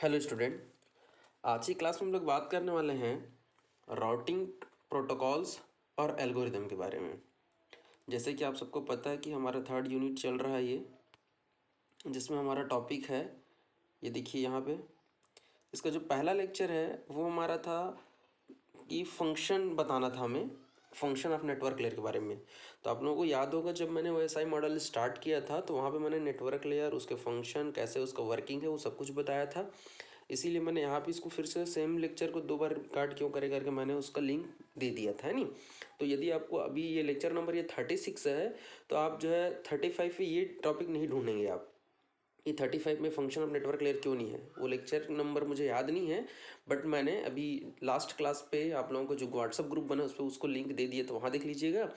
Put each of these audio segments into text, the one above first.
Hello student. आज की class में हम लोग बात करने वाले हैं राउटिंग प्रोटोकॉल्स और एल्गोरिदम के बारे में। जैसे कि आप सबको पता है कि हमारा थर्ड यूनिट चल रहा है ये, जिसमें हमारा टॉपिक है, ये देखिए यहाँ पे। इसका जो पहला लेक्चर है वो हमारा था कि फंक्शन बताना था हमें, फंक्शन ऑफ नेटवर्क लेयर के बारे में। तो आप लोगों को याद होगा जब मैंने OSI मॉडल स्टार्ट किया था तो वहाँ पे मैंने नेटवर्क लेयर, उसके फंक्शन, कैसे उसका वर्किंग है, वो सब कुछ बताया था। इसीलिए मैंने यहाँ पे इसको फिर से सेम लेक्चर को 2 बार रिकॉर्ड क्यों करे करके मैंने उसका लिंक दे दिया था, है नहीं। तो यदि आपको अभी ये लेक्चर नंबर ये 36 है तो आप जो है 35 पे ये टॉपिक नहीं ढूंढेंगे आप। ये 35 में फंक्शन ऑफ नेटवर्क लेयर क्यों नहीं है, वो लेक्चर नंबर मुझे याद नहीं है, बट मैंने अभी लास्ट क्लास पे आप लोगों को जो व्हाट्सअप ग्रुप बना उस पर उसको लिंक दे दिए, तो वहाँ देख लीजिएगा।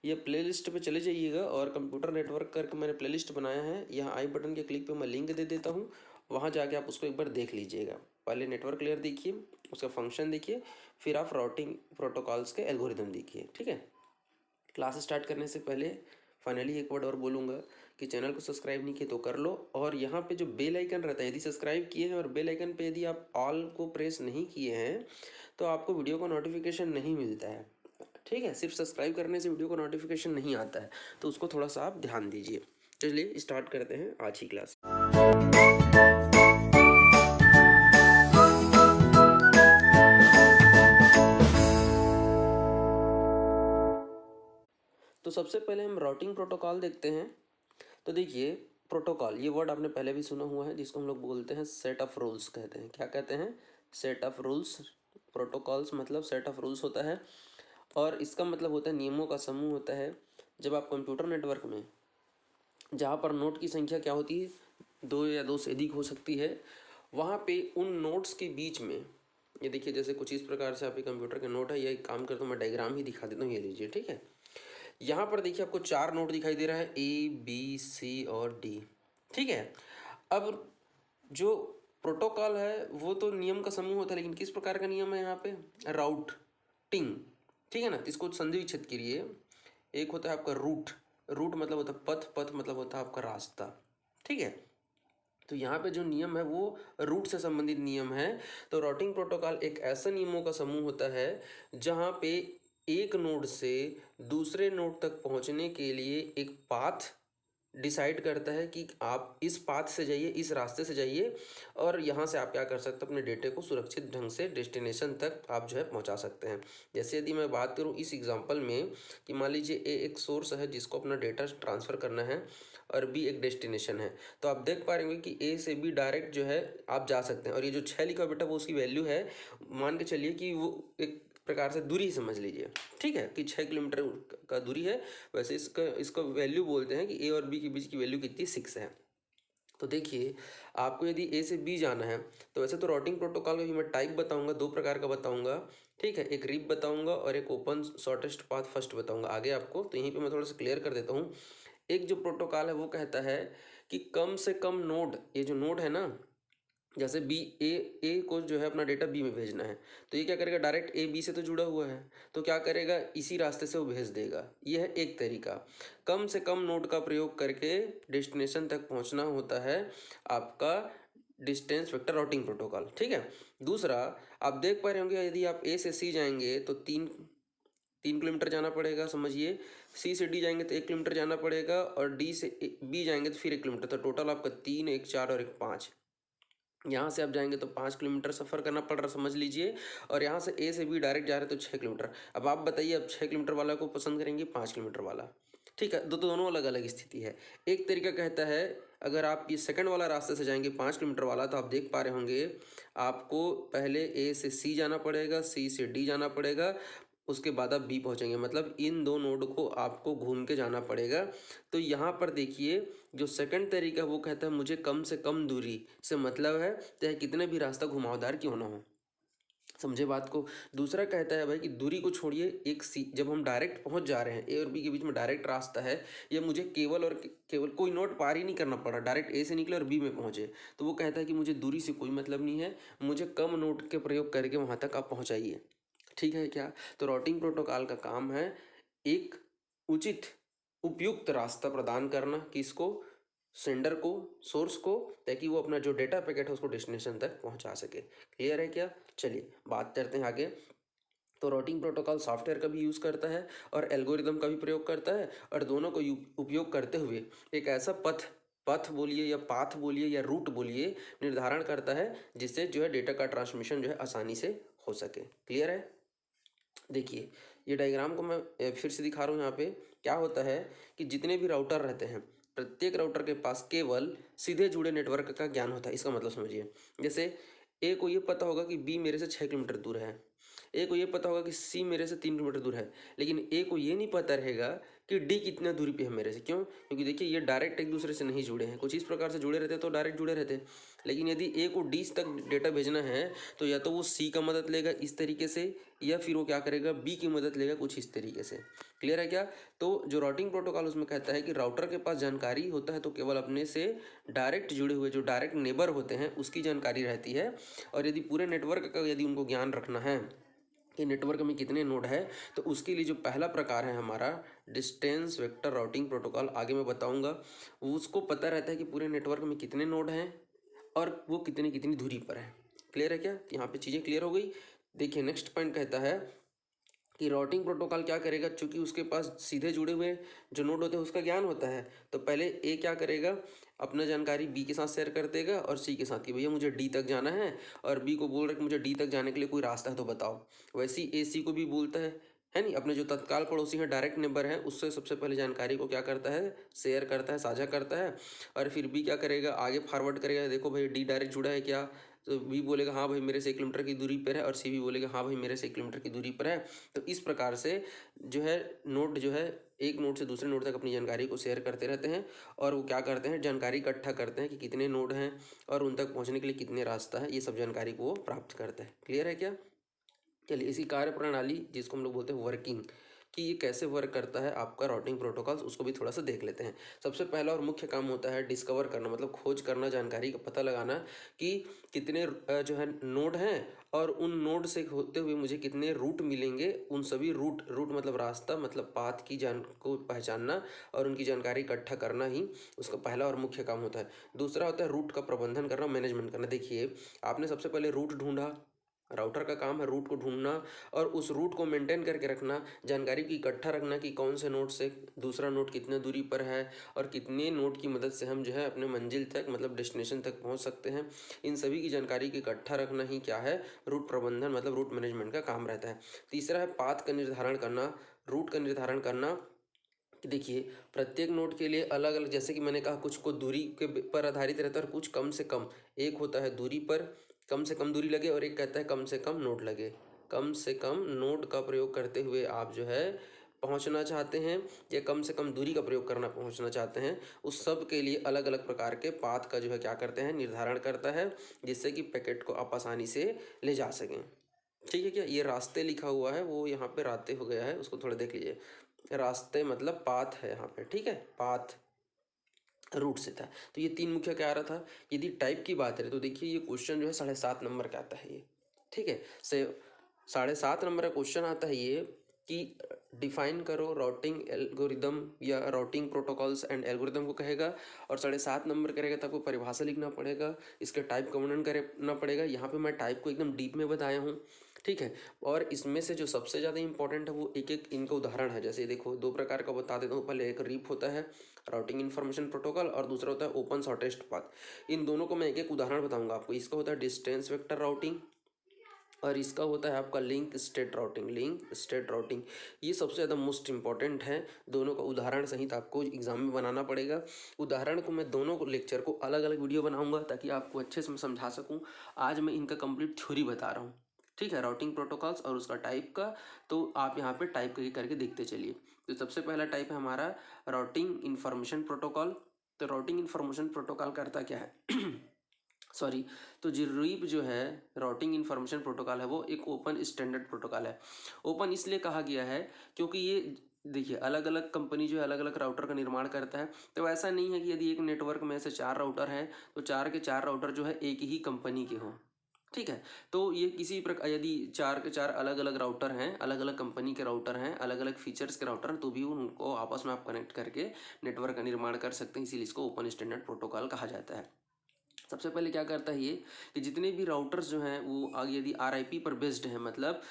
ये प्लेलिस्ट पे चले जाइएगा और कंप्यूटर नेटवर्क करके मैंने प्लेलिस्ट बनाया है, यहाँ आई बटन के क्लिक पे मैं लिंक दे देता हूँ, वहाँ जाके आप उसको एक बार देख लीजिएगा। पहले नेटवर्क लेयर देखिए, उसका फंक्शन देखिए, फिर आप राउटिंग प्रोटोकॉल्स के एल्गोरिदम देखिए, ठीक है। क्लास स्टार्ट करने से पहले फाइनली एक वर्ड और बोलूँगा कि चैनल को सब्सक्राइब नहीं किए तो कर लो, और यहाँ पे जो बेल आइकन रहता है, यदि सब्सक्राइब किए हैं और बेल आइकन पे यदि आप ऑल को प्रेस नहीं किए हैं तो आपको वीडियो का नोटिफिकेशन नहीं मिलता है, ठीक है। सिर्फ सब्सक्राइब करने से वीडियो का नोटिफिकेशन नहीं आता है, तो उसको थोड़ा सा आप ध्यान दीजिए। चलिए स्टार्ट करते हैं आज की क्लास। तो सबसे पहले हम राउटिंग प्रोटोकॉल देखते हैं। तो देखिए, प्रोटोकॉल ये वर्ड आपने पहले भी सुना हुआ है, जिसको हम लोग बोलते हैं सेट ऑफ रूल्स कहते हैं। क्या कहते हैं? Set of rules. प्रोटोकॉल्स मतलब सेट ऑफ रूल्स होता है, और इसका मतलब होता है नियमों का समूह होता है। जब आप कंप्यूटर नेटवर्क में, जहाँ पर नोड की संख्या क्या होती है, 2 या 2 से अधिक हो सकती है, वहाँ पे उन नोड्स के बीच में, ये देखिए जैसे कुछ इस प्रकार से आपके कंप्यूटर के नोड है, ये एक काम करता हूँ मैं डायग्राम ही दिखा देता हूँ, ये लीजिए, ठीक है। यहाँ पर देखिए आपको 4 नोड दिखाई दे रहा है, A B C और D, ठीक है। अब जो प्रोटोकॉल है वो तो नियम का समूह होता है, लेकिन किस प्रकार का नियम है यहाँ पे? राउटिंग, ठीक है ना। इसको संधि विच्छेद करिए। एक होता है आपका रूट, रूट मतलब होता है पथ, पथ मतलब होता है आपका रास्ता, ठीक है। तो यहाँ पे जो नियम है वो रूट से संबंधित नियम है। तो राउटिंग प्रोटोकॉल एक ऐसा नियमों का समूह होता है जहाँ पे एक नोड से दूसरे नोड तक पहुँचने के लिए एक पाथ डिसाइड करता है कि आप इस पाथ से जाइए, इस रास्ते से जाइए, और यहाँ से आप क्या कर सकते हैं, अपने डेटे को सुरक्षित ढंग से डेस्टिनेशन तक आप जो है पहुँचा सकते हैं। जैसे यदि मैं बात करूँ इस एग्जांपल में कि मान लीजिए ए एक सोर्स है जिसको अपना डेटा ट्रांसफ़र करना है, और बी एक डेस्टिनेशन है, तो आप देख पा रहे होंगे कि ए से बी डायरेक्ट जो है आप जा सकते हैं। और ये जो 6 लिखा बेटा वो उसकी वैल्यू है, मान के चलिए कि वो एक प्रकार से दूरी समझ लीजिए, ठीक है, कि 6 किलोमीटर का दूरी है। वैसे इसका इसका वैल्यू बोलते हैं कि ए और बी के बीच की वैल्यू कितनी 6 है। तो देखिए, आपको यदि ए से बी जाना है तो वैसे तो राउटिंग प्रोटोकॉल का भी मैं टाइप बताऊंगा, 2 प्रकार का बताऊंगा, ठीक है। एक रिप बताऊंगा और एक ओपन शॉर्टेस्ट पाथ फर्स्ट बताऊंगा आगे आपको। तो यहीं पे मैं थोड़ा सा क्लियर कर देता हूँ। एक जो प्रोटोकॉल है वो कहता है कि कम से कम नोड, ये जो नोड है ना, जैसे बी ए को जो है अपना डेटा बी में भेजना है, तो ये क्या करेगा, डायरेक्ट ए बी से तो जुड़ा हुआ है, तो क्या करेगा, इसी रास्ते से वो भेज देगा। ये है एक तरीका। कम से कम नोड का प्रयोग करके डेस्टिनेशन तक पहुंचना होता है आपका डिस्टेंस वेक्टर राउटिंग प्रोटोकॉल, ठीक है। दूसरा, आप देख पा रहे होंगे यदि आप ए से सी जाएंगे तो 3 किलोमीटर जाना पड़ेगा, समझिए। सी से डी जाएंगे तो 1 किलोमीटर जाना पड़ेगा, और डी से बी जाएंगे तो फिर 1 किलोमीटर, तो टोटल आपका 3, 1 4 और 1 5। यहाँ से आप जाएंगे तो 5 किलोमीटर सफ़र करना पड़ रहा, समझ लीजिए। और यहाँ से ए से बी डायरेक्ट जा रहे तो 6 किलोमीटर। अब आप बताइए, अब 6 किलोमीटर वाला को पसंद करेंगे 5 किलोमीटर वाला, ठीक है। दोनों अलग अलग स्थिति है। एक तरीका कहता है अगर आप ये सेकंड वाला रास्ते से जाएंगे 5 किलोमीटर वाला, तो आप देख पा रहे होंगे आपको पहले ए से सी जाना पड़ेगा, सी से डी जाना पड़ेगा, उसके बाद आप बी पहुंचेंगे, मतलब इन 2 नोड को आपको घूम के जाना पड़ेगा। तो यहाँ पर देखिए, जो सेकंड तरीका है वो कहता है मुझे कम से कम दूरी से मतलब है, चाहे कितने भी रास्ता घुमावदार क्यों ना हो, समझे बात को। दूसरा कहता है भाई कि दूरी को छोड़िए, एक सी जब हम डायरेक्ट पहुंच जा रहे हैं, ए और बी के बीच में डायरेक्ट रास्ता है, ये मुझे केवल और केवल कोई नोड पार ही नहीं करना पड़ा, डायरेक्ट ए से निकले और बी में पहुंचे, तो वो कहता है कि मुझे दूरी से कोई मतलब नहीं है, मुझे कम नोड के प्रयोग करके वहां तक आप पहुंचाइए, ठीक है क्या। तो राउटिंग प्रोटोकॉल का काम है एक उचित उपयुक्त रास्ता प्रदान करना, किसको, सेंडर को, सोर्स को, ताकि वो अपना जो डेटा पैकेट है उसको डेस्टिनेशन तक पहुंचा सके। क्लियर है क्या? चलिए बात करते हैं आगे। तो राउटिंग प्रोटोकॉल सॉफ्टवेयर का भी यूज़ करता है और एल्गोरिदम का भी प्रयोग करता है, और दोनों को उपयोग करते हुए एक ऐसा पथ बोलिए या पाथ बोलिए या रूट बोलिए निर्धारण करता है, जिससे जो है डेटा का ट्रांसमिशन जो है आसानी से हो सके। क्लियर है? देखिए ये डायग्राम को मैं फिर से दिखा रहा हूँ। यहाँ पे क्या होता है कि जितने भी राउटर रहते हैं, प्रत्येक राउटर के पास केवल सीधे जुड़े नेटवर्क का ज्ञान होता है। इसका मतलब समझिए, जैसे ए को ये पता होगा कि बी मेरे से 6 किलोमीटर दूर है, ए को ये पता होगा कि सी मेरे से 3 किलोमीटर दूर है, लेकिन ए को ये नहीं पता रहेगा कि डी कितना दूरी पे है मेरे से। क्यों? क्योंकि देखिए ये डायरेक्ट एक दूसरे से नहीं जुड़े हैं। कुछ इस प्रकार से जुड़े रहते तो डायरेक्ट जुड़े रहते, लेकिन यदि ए को डी तक डेटा भेजना है तो या तो वो सी का मदद लेगा इस तरीके से, या फिर वो क्या करेगा, बी की मदद लेगा कुछ इस तरीके से। क्लियर है क्या? तो जो राउटिंग प्रोटोकॉल उसमें कहता है कि राउटर के पास जानकारी होता है तो केवल अपने से डायरेक्ट जुड़े हुए जो डायरेक्ट नेबर होते हैं उसकी जानकारी रहती है, और यदि पूरे नेटवर्क का यदि उनको ज्ञान रखना है कि नेटवर्क में कितने नोड है, तो उसके लिए जो पहला प्रकार है हमारा डिस्टेंस वेक्टर राउटिंग प्रोटोकॉल, आगे मैं बताऊंगा, उसको पता रहता है कि पूरे नेटवर्क में कितने नोड हैं और वो कितनी कितनी दूरी पर है। क्लियर है क्या? यहाँ पे चीज़ें क्लियर हो गई। देखिए नेक्स्ट पॉइंट कहता है कि राउटिंग प्रोटोकॉल क्या करेगा, चूंकि उसके पास सीधे जुड़े हुए जो नोड होते हैं उसका ज्ञान होता है, तो पहले ए क्या करेगा, अपना जानकारी बी के साथ शेयर कर देगा और सी के साथ कि भैया मुझे डी तक जाना है, और बी को बोल रहा है कि मुझे डी तक जाने के लिए कोई रास्ता है तो बताओ। वैसे ही ए सी को भी बोलता है नहीं, अपने जो तत्काल पड़ोसी हैं, डायरेक्ट नेबर हैं, उससे सबसे पहले जानकारी को क्या करता है, शेयर करता है, साझा करता है, और फिर बी क्या करेगा, आगे फॉरवर्ड करेगा, देखो भाई डी डायरेक्ट जुड़ा है क्या, तो बी बोलेगा हाँ भाई मेरे से 1 किलोमीटर की दूरी पर है, और सी भी बोलेगा हाँ भाई मेरे से 1 किलोमीटर की दूरी पर है। तो इस प्रकार से जो है नोड जो है एक नोड से दूसरे नोड तक अपनी जानकारी को शेयर करते रहते हैं, और वो क्या करते हैं, जानकारी इकट्ठा करते हैं कि कितने नोड हैं और उन तक पहुंचने के लिए कितने रास्ता है, ये सब जानकारी को वो प्राप्त करते हैं। क्लियर है क्या? चलिए इसी कार्य प्रणाली जिसको हम लोग बोलते हैं वर्किंग, कि ये कैसे वर्क करता है आपका राउटिंग प्रोटोकॉल्स, उसको भी थोड़ा सा देख लेते हैं। सबसे पहला और मुख्य काम होता है डिस्कवर करना, मतलब खोज करना, जानकारी का पता लगाना कि कितने जो है नोड हैं, और उन नोड से होते हुए मुझे कितने रूट मिलेंगे। उन सभी रूट मतलब रास्ता, मतलब पाथ की जान को पहचानना और उनकी जानकारी इकट्ठा करना ही उसका पहला और मुख्य काम होता है। दूसरा होता है रूट का प्रबंधन करना, मैनेजमेंट करना। देखिए आपने सबसे पहले रूट ढूंढा, राउटर का काम है रूट को ढूंढना और उस रूट को मेंटेन करके रखना, जानकारी की इकट्ठा रखना कि कौन से नोड से दूसरा नोड कितने दूरी पर है और कितने नोड की मदद से हम जो है अपने मंजिल तक मतलब डेस्टिनेशन तक पहुंच सकते हैं। इन सभी की जानकारी की इकट्ठा रखना ही क्या है, रूट प्रबंधन मतलब रूट मैनेजमेंट का काम रहता है। तीसरा है पाथ का निर्धारण करना, रूट का निर्धारण करना। देखिए प्रत्येक नोड के लिए अलग अलग, जैसे कि मैंने कहा कुछ को दूरी के पर आधारित रहता है और कुछ कम से कम, एक होता है दूरी पर कम से कम दूरी लगे और एक कहता है कम से कम नोड लगे। कम से कम नोड का प्रयोग करते हुए आप जो है पहुंचना चाहते हैं या कम से कम दूरी का प्रयोग करना पहुंचना चाहते हैं, उस सब के लिए अलग अलग प्रकार के पाथ का जो है क्या करते हैं, निर्धारण करता है, जिससे कि पैकेट को आप आसानी से ले जा सकें। ठीक है क्या? ये रास्ते लिखा हुआ है, वो यहाँ पे रास्ते हो गया है, उसको थोड़ा देख लीजिए। रास्ते मतलब पाथ है यहाँ पे, ठीक है, पाथ रूट से था। तो ये तीन मुख्य क्या आ रहा था। यदि टाइप की बात है तो देखिए ये क्वेश्चन जो है 7.5 नंबर का आता है ये, ठीक है। से 7.5 नंबर का क्वेश्चन आता है ये कि डिफाइन करो राउटिंग एल्गोरिदम या राउटिंग प्रोटोकॉल्स एंड एल्गोरिदम को कहेगा, और 7.5 नंबर करेगा तो आपको परिभाषा लिखना पड़ेगा, इसके टाइप का वर्णन करना पड़ेगा। यहाँ पे मैं टाइप को एकदम डीप में बताया हूँ, ठीक है। और इसमें से जो सबसे ज़्यादा इंपॉर्टेंट है वो एक एक इनका उदाहरण है। जैसे देखो दो प्रकार का बता देता हूँ, पहले एक रीप होता है राउटिंग इन्फॉर्मेशन प्रोटोकॉल, और दूसरा होता है ओपन शॉर्टेस्ट पाथ। इन दोनों को मैं एक एक उदाहरण बताऊंगा आपको। इसका होता है डिस्टेंस वेक्टर राउटिंग और इसका होता है आपका link state routing. Link state routing ये सबसे ज़्यादा मोस्ट इंपॉर्टेंट है। दोनों का उदाहरण सहित आपको एग्जाम में बनाना पड़ेगा। उदाहरण को मैं दोनों को लेक्चर को अलग अलग वीडियो बनाऊंगा ताकि आपको अच्छे से मैं समझा सकूं। आज मैं इनका कंप्लीट थ्योरी बता रहा हूँ, ठीक है, राउटिंग प्रोटोकॉल्स और उसका टाइप का। तो आप यहाँ पे टाइप करके देखते चलिए। तो सबसे पहला टाइप है हमारा राउटिंग इन्फॉर्मेशन प्रोटोकॉल। तो राउटिंग इन्फॉर्मेशन प्रोटोकॉल करता क्या है सॉरी, तो जो रीप जो है राउटिंग इन्फॉर्मेशन प्रोटोकॉल है वो एक ओपन स्टैंडर्ड प्रोटोकॉल है। ओपन इसलिए कहा गया है क्योंकि ये देखिए अलग अलग कंपनी जो है अलग अलग राउटर का निर्माण करता है। तो ऐसा नहीं है कि यदि एक नेटवर्क में ऐसे 4 राउटर हैं तो 4 के 4 राउटर जो है एक ही कंपनी के हों, ठीक है। तो ये किसी प्रकार यदि 4 के 4 अलग अलग राउटर हैं, अलग अलग कंपनी के राउटर हैं, अलग अलग फीचर्स के राउटर हैं, तो भी उनको आपस में आप कनेक्ट करके नेटवर्क का निर्माण कर सकते हैं। इसीलिए इसको ओपन स्टैंडर्ड प्रोटोकॉल कहा जाता है। सबसे पहले क्या करता है ये कि जितने भी राउटर्स जो हैं वो आगे यदि RIP पर बेस्ड है, मतलब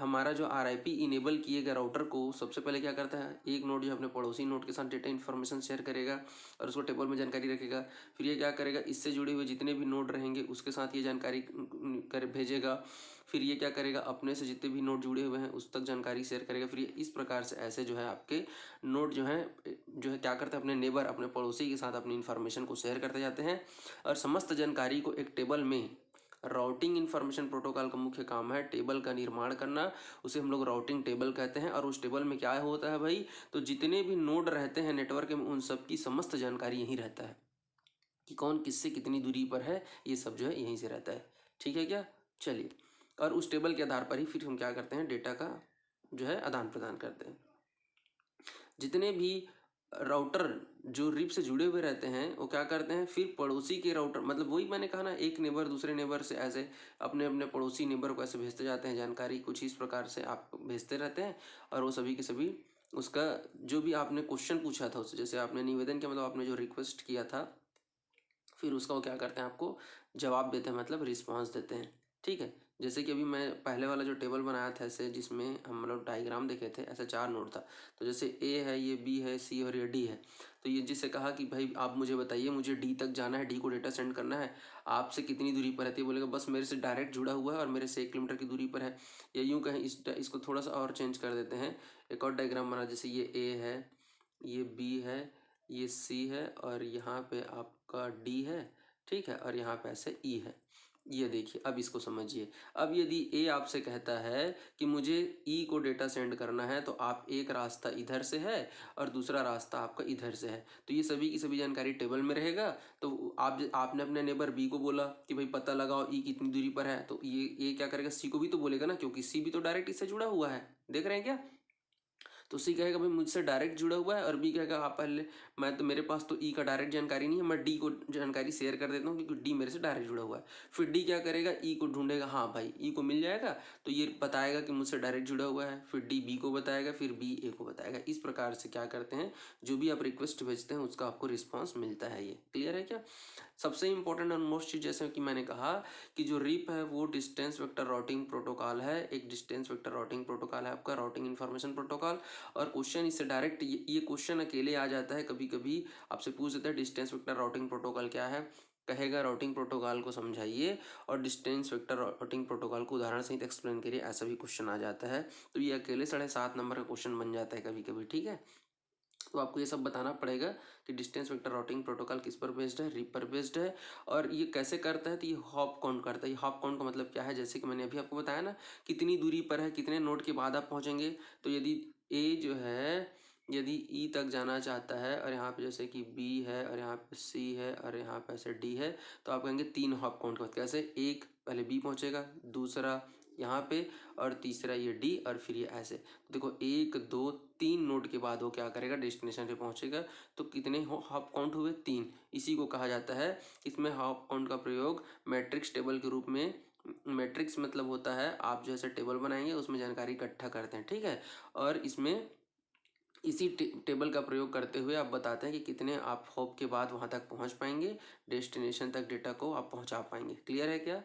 हमारा जो RIP इनेबल किए गए राउटर को सबसे पहले क्या करता है, एक नोड जो अपने पड़ोसी नोड के साथ डेटा इन्फॉर्मेशन शेयर करेगा और उसको टेबल में जानकारी रखेगा। फिर ये क्या करेगा, इससे जुड़े हुए जितने भी नोड रहेंगे उसके साथ ये जानकारी कर भेजेगा। फिर ये क्या करेगा, अपने से जितने भी नोड जुड़े हुए हैं उस तक जानकारी शेयर करेगा। फिर ये इस प्रकार से ऐसे जो है आपके नोड जो है क्या करते हैं, अपने नेबर अपने पड़ोसी के साथ अपनी इन्फॉर्मेशन को शेयर करते जाते हैं। और समस्त जानकारी को एक टेबल में, राउटिंग इन्फॉर्मेशन प्रोटोकॉल का मुख्य काम है टेबल का निर्माण करना, उसे हम लोग राउटिंग टेबल कहते हैं। और उस टेबल में क्या होता है भाई, तो जितने भी नोड रहते हैं नेटवर्क में उन सब की समस्त जानकारी यहीं रहता है कि कौन किससे कितनी दूरी पर है, ये सब जो है यहीं से रहता है। ठीक है क्या, चलिए। और उस टेबल के आधार पर ही फिर हम क्या करते हैं, डेटा का जो है आदान प्रदान करते हैं। जितने भी राउटर जो रिप से जुड़े हुए रहते हैं वो क्या करते हैं, फिर पड़ोसी के राउटर, मतलब वही मैंने कहा ना, एक नेबर दूसरे नेबर से ऐसे अपने अपने पड़ोसी नेबर को ऐसे भेजते जाते हैं जानकारी, कुछ इस प्रकार से आप भेजते रहते हैं। और वो सभी के सभी उसका जो भी आपने क्वेश्चन पूछा था उससे, जैसे आपने निवेदन किया, मतलब आपने जो रिक्वेस्ट किया था, फिर उसका वो क्या करते हैं, आपको जवाब देते हैं, मतलब रिस्पॉन्स देते हैं। ठीक है। जैसे कि अभी मैं पहले वाला जो टेबल बनाया था ऐसे, जिसमें हम लोग डायग्राम देखे थे, ऐसे 4 नोड था। तो जैसे A है, ये B है, C और ये D है। तो ये जिससे कहा कि भाई आप मुझे बताइए, मुझे D तक जाना है, D को डेटा सेंड करना है, आपसे कितनी दूरी पर रहती है, बोलेगा बस मेरे से डायरेक्ट जुड़ा हुआ है और मेरे से 1 किलोमीटर की दूरी पर है। या यूँ कहें, इसको थोड़ा सा और चेंज कर देते हैं, एक और डायग्राम बना, जैसे ये A है, ये B है, ये C है और यहाँ पे आपका D है। ठीक है। और यहाँ पे ऐसे E है। ये देखिए, अब इसको समझिए। अब यदि A आपसे कहता है कि मुझे E को डेटा सेंड करना है, तो आप एक रास्ता इधर से है और दूसरा रास्ता आपका इधर से है, तो ये सभी की सभी जानकारी टेबल में रहेगा। तो आपने अपने नेबर B को बोला कि भाई पता लगाओ E कितनी दूरी पर है, तो ये क्या करेगा, C को भी तो बोलेगा ना, क्योंकि C भी तो डायरेक्ट इससे जुड़ा हुआ है। देख रहे हैं क्या। तो सी कहेगा भाई मुझसे डायरेक्ट जुड़ा हुआ है, और बी कहेगा हाँ पहले मैं तो, मेरे पास तो ई का डायरेक्ट जानकारी नहीं है, मैं डी को जानकारी शेयर कर देता हूँ क्योंकि डी मेरे से डायरेक्ट जुड़ा हुआ है। फिर डी क्या करेगा, ई को ढूंढेगा, हाँ भाई ई को मिल जाएगा, तो ये बताएगा कि मुझसे डायरेक्ट जुड़ा हुआ है। फिर डी बी को बताएगा, फिर बी ए को बताएगा। इस प्रकार से क्या करते हैं, जो भी आप रिक्वेस्ट भेजते हैं उसका आपको रिस्पॉन्स मिलता है। ये क्लियर है क्या। सबसे इंपॉर्टेंट और मोस्ट चीज़, जैसे कि मैंने कहा कि जो रिप है वो डिस्टेंस वेक्टर राउटिंग प्रोटोकॉल है, एक डिस्टेंस वेक्टर राउटिंग प्रोटोकॉल है आपका, राउटिंग इन्फॉर्मेशन प्रोटोकॉल। और क्वेश्चन इससे डायरेक्ट ये क्वेश्चन अकेले आ जाता है, कभी कभी आपसे पूछ देता है डिस्टेंस वेक्टर राउटिंग प्रोटोकॉल क्या है, कहेगा राउटिंग प्रोटोकॉल को समझाइए और डिस्टेंस वेक्टर राउटिंग प्रोटोकॉल को उदाहरण सहित एक्सप्लेन करिए, ऐसा भी क्वेश्चन आ जाता है। तो ये अकेले 7.5 नंबर का क्वेश्चन बन जाता है कभी कभी। ठीक है। तो आपको ये सब बताना पड़ेगा कि डिस्टेंस वेक्टर राउटिंग प्रोटोकॉल किस पर बेस्ड है, रिप पर बेस्ड है। और ये कैसे करता है, तो ये हॉप काउंट करता है। ये हॉप काउंट का मतलब क्या है, जैसे कि मैंने अभी आपको बताया ना, कितनी दूरी पर है, कितने नोड के बाद आप पहुंचेंगे। तो यदि ए जो है, यदि ई तक जाना चाहता है और यहाँ पे जैसे कि बी है और यहाँ पे सी है और यहाँ पे ऐसे डी है, तो आप कहेंगे 3 हॉप काउंट का मतलब कैसे, एक पहले बी पहुंचेगा, दूसरा यहाँ पे, और तीसरा ये डी, और फिर ये ऐसे। तो देखो 1 2 3 नोड के बाद वो क्या करेगा, डेस्टिनेशन पे पहुंचेगा। तो कितने हॉप काउंट हुए, 3। इसी को कहा जाता है, इसमें हॉप काउंट का प्रयोग मैट्रिक्स टेबल के रूप में, मैट्रिक्स मतलब होता है आप जैसे टेबल बनाएंगे उसमें जानकारी इकट्ठा करते हैं। ठीक है। और इसमें इसी टेबल का प्रयोग करते हुए आप बताते हैं कि कितने आप हॉप के बाद वहाँ तक पहुँच पाएंगे, डेस्टिनेशन तक डेटा को आप पहुँचा पाएंगे। क्लियर है क्या।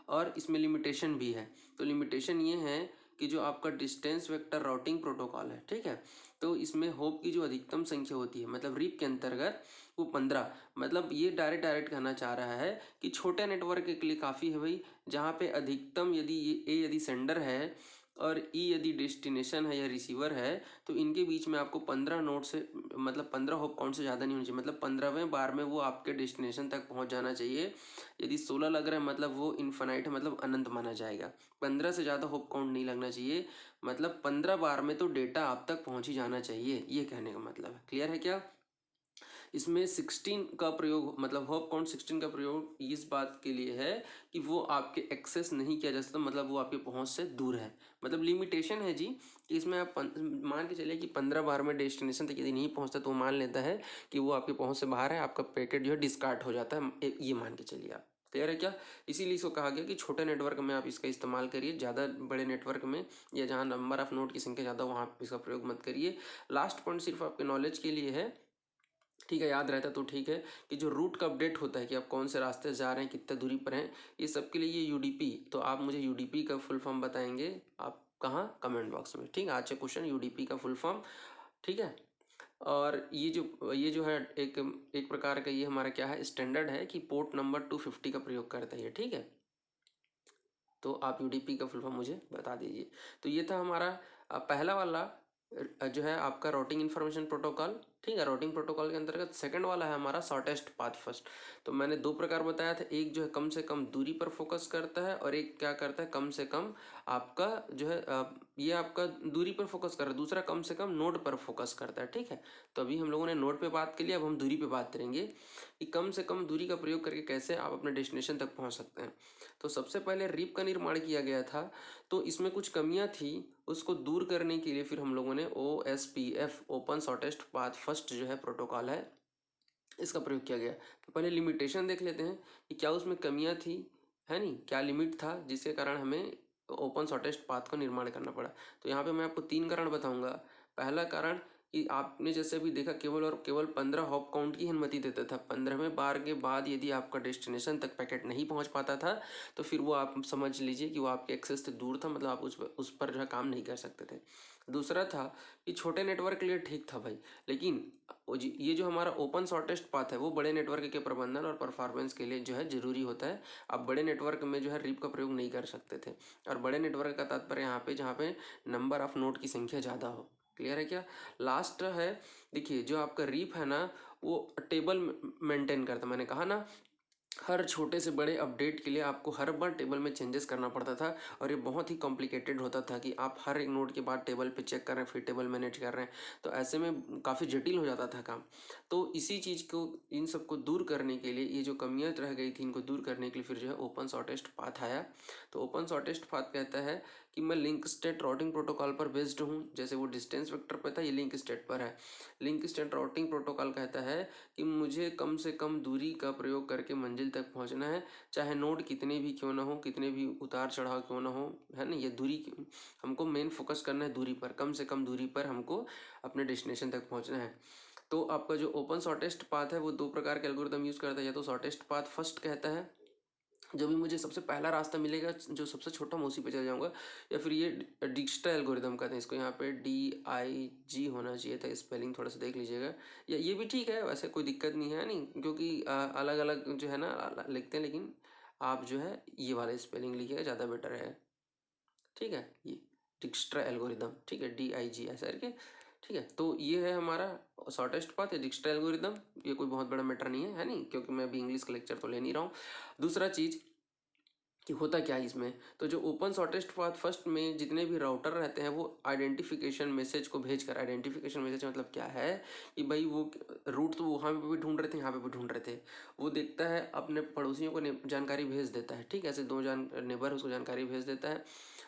और इसमें लिमिटेशन भी है। तो लिमिटेशन ये है कि जो आपका डिस्टेंस वेक्टर राउटिंग प्रोटोकॉल है, ठीक है, तो इसमें होप की जो अधिकतम संख्या होती है, मतलब रिप के अंतर्गत वो 15, मतलब ये डायरेक्ट कहना चाह रहा है कि छोटे नेटवर्क के लिए काफ़ी है भाई, जहाँ पे अधिकतम यदि ये ए यदि सेंडर है और ई यदि डेस्टिनेशन है या रिसीवर है, तो इनके बीच में आपको 15 नोड से, मतलब 15 होप काउंट से ज़्यादा नहीं होनी चाहिए, मतलब 15वें बार में वो आपके डेस्टिनेशन तक पहुंच जाना चाहिए। यदि 16 लग रहा है मतलब वो इन्फिनाइट है, मतलब अनंत माना जाएगा। 15 से ज़्यादा होप काउंट नहीं लगना चाहिए, मतलब 15 बार में तो डेटा आप तक पहुंच ही जाना चाहिए, ये कहने का मतलब है। क्लियर है क्या। इसमें 16 का प्रयोग, मतलब होप काउंट 16 का प्रयोग इस बात के लिए है कि वो आपके एक्सेस नहीं किया जा सकता, मतलब वो आपके पहुंच से दूर है, मतलब लिमिटेशन है जी कि इसमें आप मान के चलिए कि 15 बार में डेस्टिनेशन तक यदि नहीं पहुंचता तो मान लेता है कि वो आपके पहुंच से बाहर है, आपका पैकेट जो है डिस्कार्ड हो जाता है, ये मान के चलिए आप। क्लियर है क्या? इसीलिए इसको कहा गया कि छोटे नेटवर्क में आप इसका इस्तेमाल करिए, ज़्यादा बड़े नेटवर्क में या जहाँ नंबर ऑफ नोड की संख्या ज़्यादा वहाँ आप इसका प्रयोग मत करिए। लास्ट पॉइंट सिर्फ आपके नॉलेज के लिए है, ठीक है, याद रहता तो ठीक है, कि जो रूट का अपडेट होता है कि आप कौन से रास्ते जा रहे हैं, कितने दूरी पर हैं, ये सब के लिए ये यूडीपी, तो आप मुझे यूडीपी का फुल फॉर्म बताएंगे आप कहाँ, कमेंट बॉक्स में, ठीक है। आज का क्वेश्चन यूडीपी का फुल फॉर्म, ठीक है। और ये जो है एक प्रकार का ये हमारा क्या है, स्टैंडर्ड है कि पोर्ट नंबर 250 का प्रयोग करता है ये, ठीक है। तो आप यूडीपी का फुल फॉर्म मुझे बता दीजिए। तो ये था हमारा पहला वाला जो है आपका राउटिंग इन्फॉर्मेशन प्रोटोकॉल, ठीक है। राउटिंग प्रोटोकॉल के अंतर्गत सेकंड वाला है हमारा शॉर्टेस्ट पाथ फर्स्ट। तो मैंने दो प्रकार बताया था, एक जो है कम से कम दूरी पर फोकस करता है और एक क्या करता है, कम से कम आपका जो है ये आपका दूरी पर फोकस कर रहा है, दूसरा कम से कम नोड पर फोकस करता है, ठीक है। तो अभी हम लोगों ने नोड पे बात कर लिया, अब हम दूरी पे बात करेंगे कि कम से कम दूरी का प्रयोग करके कैसे आप अपने डेस्टिनेशन तक पहुंच सकते हैं। तो सबसे पहले रिप का निर्माण किया गया था, तो इसमें कुछ कमियां थी, उसको दूर करने के लिए फिर हम लोगों ने OSPF open shortest path first जो है प्रोटोकॉल है, इसका प्रयोग किया गया। तो पहले लिमिटेशन देख लेते हैं कि क्या उसमें कमियां थी, है नहीं, क्या लिमिट था जिसके कारण हमें ओपन शॉर्टेस्ट पाथ का निर्माण करना पड़ा। तो यहाँ पे मैं आपको 3 कारण बताऊंगा। पहला कारण कि आपने जैसे अभी देखा केवल और केवल 15 हॉप काउंट की अनुमति देता था। 15वें बार के बाद यदि आपका डेस्टिनेशन तक पैकेट नहीं पहुंच पाता था तो फिर वो आप समझ लीजिए कि वो आपके एक्सेस से दूर था, मतलब आप उस पर जो है काम नहीं कर सकते थे। दूसरा था कि छोटे नेटवर्क के लिए ठीक था भाई, लेकिन ये जो हमारा ओपन शॉर्टेस्ट पाथ है वो बड़े नेटवर्क के प्रबंधन और परफॉर्मेंस के लिए जो है जरूरी होता है। आप बड़े नेटवर्क में जो है रिप का प्रयोग नहीं कर सकते थे, और बड़े नेटवर्क का तात्पर्य यहाँ पे जहाँ पे नंबर ऑफ नोड की संख्या ज़्यादा हो। क्लियर है क्या? लास्ट है, देखिए जो आपका रीप है ना वो टेबल मेंटेन करता, मैंने कहा ना हर छोटे से बड़े अपडेट के लिए आपको हर बार टेबल में चेंजेस करना पड़ता था, और ये बहुत ही कॉम्प्लिकेटेड होता था कि आप हर एक नोड के बाद टेबल पे चेक कर रहे हैं, फिर टेबल मैनेज कर रहे हैं, तो ऐसे में काफ़ी जटिल हो जाता था काम। तो इसी चीज़ को, इन सबको दूर करने के लिए, ये जो कमियाँ रह गई थी इनको दूर करने के लिए फिर जो है ओपन शॉर्टेस्ट पाथ आया। तो ओपन शॉर्टेस्ट पाथ कहता है कि मैं लिंक स्टेट राउटिंग प्रोटोकॉल पर बेस्ड हूँ, जैसे वो डिस्टेंस वेक्टर पर था, ये लिंक स्टेट पर है। लिंक स्टेट राउटिंग प्रोटोकॉल कहता है कि मुझे कम से कम दूरी का प्रयोग करके मंजिल तक पहुंचना है, चाहे नोड कितने भी क्यों ना हो, कितने भी उतार चढ़ाव क्यों ना हो, है ना। ये दूरी हमको मेन फोकस करना है, दूरी पर, कम से कम दूरी पर हमको अपने डेस्टिनेशन तक पहुंचना है। तो आपका जो ओपन शॉर्टेस्ट पाथ है वो दो प्रकार के एल्गोरिथम यूज़ करता है, या तो शॉर्टेस्ट पाथ फर्स्ट कहता है, जो भी मुझे सबसे पहला रास्ता मिलेगा जो सबसे छोटा मैं उसी पे चल जाऊंगा, या फिर ये डिक्स्ट्रा एल्गोरिदम कहते हैं इसको, यहाँ पे DIG होना चाहिए था, स्पेलिंग थोड़ा सा देख लीजिएगा, या ये भी ठीक है, वैसे कोई दिक्कत नहीं है, नहीं, क्योंकि अलग अलग जो है ना लिखते हैं, लेकिन आप जो है ये वाला स्पेलिंग लिखिएगा, ज़्यादा बेटर है, ठीक है। ये डिक्स्ट्रा एल्गोरिदम, ठीक है, DIG ऐसा करके, ठीक है। तो ये है हमारा शॉर्टेस्ट पाथ है, डिक्स्ट्रा एल्गोरिदम, ये कोई बहुत बड़ा मैटर नहीं है नहीं, क्योंकि मैं अभी इंग्लिश का लेक्चर तो ले नहीं रहा हूँ। दूसरा चीज़ कि होता क्या है इसमें, तो जो ओपन शॉर्टेस्ट पाथ फर्स्ट में जितने भी राउटर रहते हैं वो आइडेंटिफिकेशन मैसेज को भेजकर, आइडेंटिफिकेशन मैसेज मतलब क्या है कि भाई वो रूट तो वहाँ पे भी ढूंढ रहे थे, यहाँ पे भी ढूंढ रहे थे, वो देखता है अपने पड़ोसियों को जानकारी भेज देता है, ठीक है, ऐसे दो नेबर उसको जानकारी भेज देता है,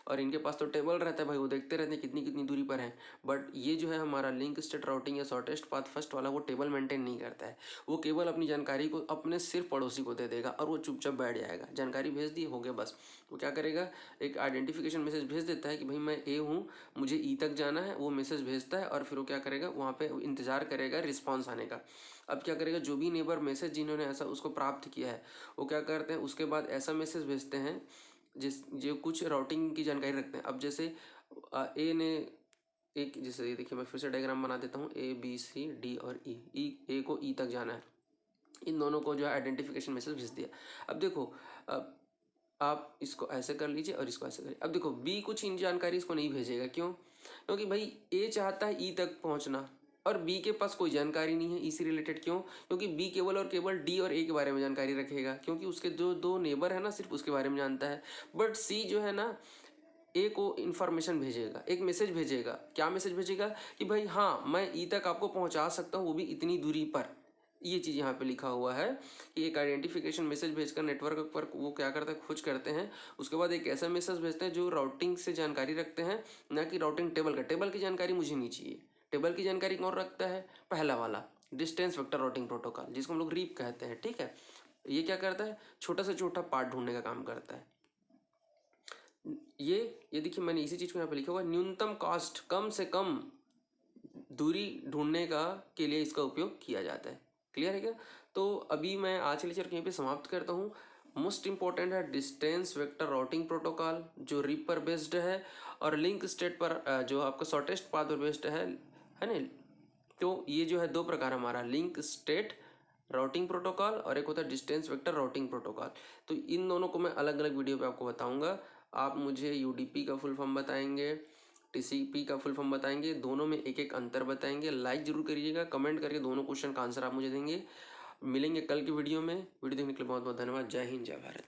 और इनके पास तो टेबल रहता है भाई, वो देखते रहते हैं कितनी कितनी दूरी पर है। बट ये जो है हमारा लिंक स्टेट राउटिंग या शॉर्टेस्ट पाथ फर्स्ट वाला, वो टेबल मेंटेन नहीं करता है, वो केवल अपनी जानकारी को अपने सिर्फ पड़ोसी को दे देगा और वो चुपचाप बैठ जाएगा, जानकारी भेज दी हो गया बस। वो क्या करेगा, एक आइडेंटिफिकेशन मैसेज भेज देता है कि भाई मैं ए हूँ, मुझे ई तक जाना है, वो मैसेज भेजता है, और फिर वो क्या करेगा, वहाँ पे इंतजार करेगा रिस्पॉन्स आने का। अब क्या करेगा, जो भी नेबर मैसेज जिन्होंने ऐसा उसको प्राप्त किया है वो क्या करते हैं, उसके बाद ऐसा मैसेज भेजते हैं जो कुछ राउटिंग की जानकारी रखते हैं। अब जैसे ए ने एक, जैसे ये देखिए मैं फिर से डायग्राम बना देता हूँ, ABCD और ई ए को ई तक जाना है, इन दोनों को जो है आइडेंटिफिकेशन मैसेज भेज दिया। अब देखो, अब आप इसको ऐसे कर लीजिए और इसको ऐसे करिए। अब देखो बी कुछ इन जानकारी इसको नहीं भेजेगा, क्यों, क्योंकि भाई ए चाहता है ई तक पहुंचना और बी के पास कोई जानकारी नहीं है ई से रिलेटेड, क्यों, क्योंकि बी केवल और केवल डी और ए के बारे में जानकारी रखेगा, क्योंकि उसके जो दो नेबर है ना सिर्फ उसके बारे में जानता है। बट सी जो है ना ए को इन्फॉर्मेशन भेजेगा, एक मैसेज भेजेगा, क्या मैसेज भेजेगा कि भाई हाँ मैं ई तक आपको पहुंचा सकता हूँ, वो भी इतनी दूरी पर। ये चीज़ यहाँ पे लिखा हुआ है कि एक आइडेंटिफिकेशन मैसेज भेजकर नेटवर्क पर वो क्या करता है, खोज करते हैं, उसके बाद एक ऐसा मैसेज भेजते हैं जो राउटिंग से जानकारी रखते हैं, ना कि राउटिंग टेबल का। टेबल की जानकारी मुझे नहीं चाहिए, टेबल की जानकारी कौन रखता है, पहला वाला डिस्टेंस वेक्टर राउटिंग प्रोटोकॉल, जिसको हम लोग रीप कहते हैं, ठीक है। ये क्या करता है, छोटा से छोटा पार्ट ढूंढने का काम करता है। ये देखिए मैंने इसी चीज़ को यहाँ पे लिखा हुआ है, न्यूनतम कॉस्ट, कम से कम दूरी ढूंढने का के लिए इसका उपयोग किया जाता है। क्लियर है क्या? तो अभी मैं आज के लेक्चर को यहीं पे समाप्त करता हूँ। मोस्ट इंपॉर्टेंट है डिस्टेंस वेक्टर राउटिंग प्रोटोकॉल जो रीप पर बेस्ड है, और लिंक स्टेट पर जो आपका शॉर्टेस्ट पाथ पर बेस्ड है ना। तो ये जो है दो प्रकार हमारा, लिंक स्टेट राउटिंग प्रोटोकॉल और एक होता है डिस्टेंस वेक्टर राउटिंग प्रोटोकॉल। तो इन दोनों को मैं अलग अलग वीडियो पे आपको बताऊंगा। आप मुझे यूडीपी का फुल फॉर्म बताएंगे, टीसीपी का फुल फॉर्म बताएंगे, दोनों में एक एक अंतर बताएंगे। लाइक जरूर करिएगा, कमेंट करके दोनों क्वेश्चन का आंसर आप मुझे देंगे। मिलेंगे कल की वीडियो में। वीडियो देखने के लिए बहुत बहुत धन्यवाद। जय हिंद, जय भारत।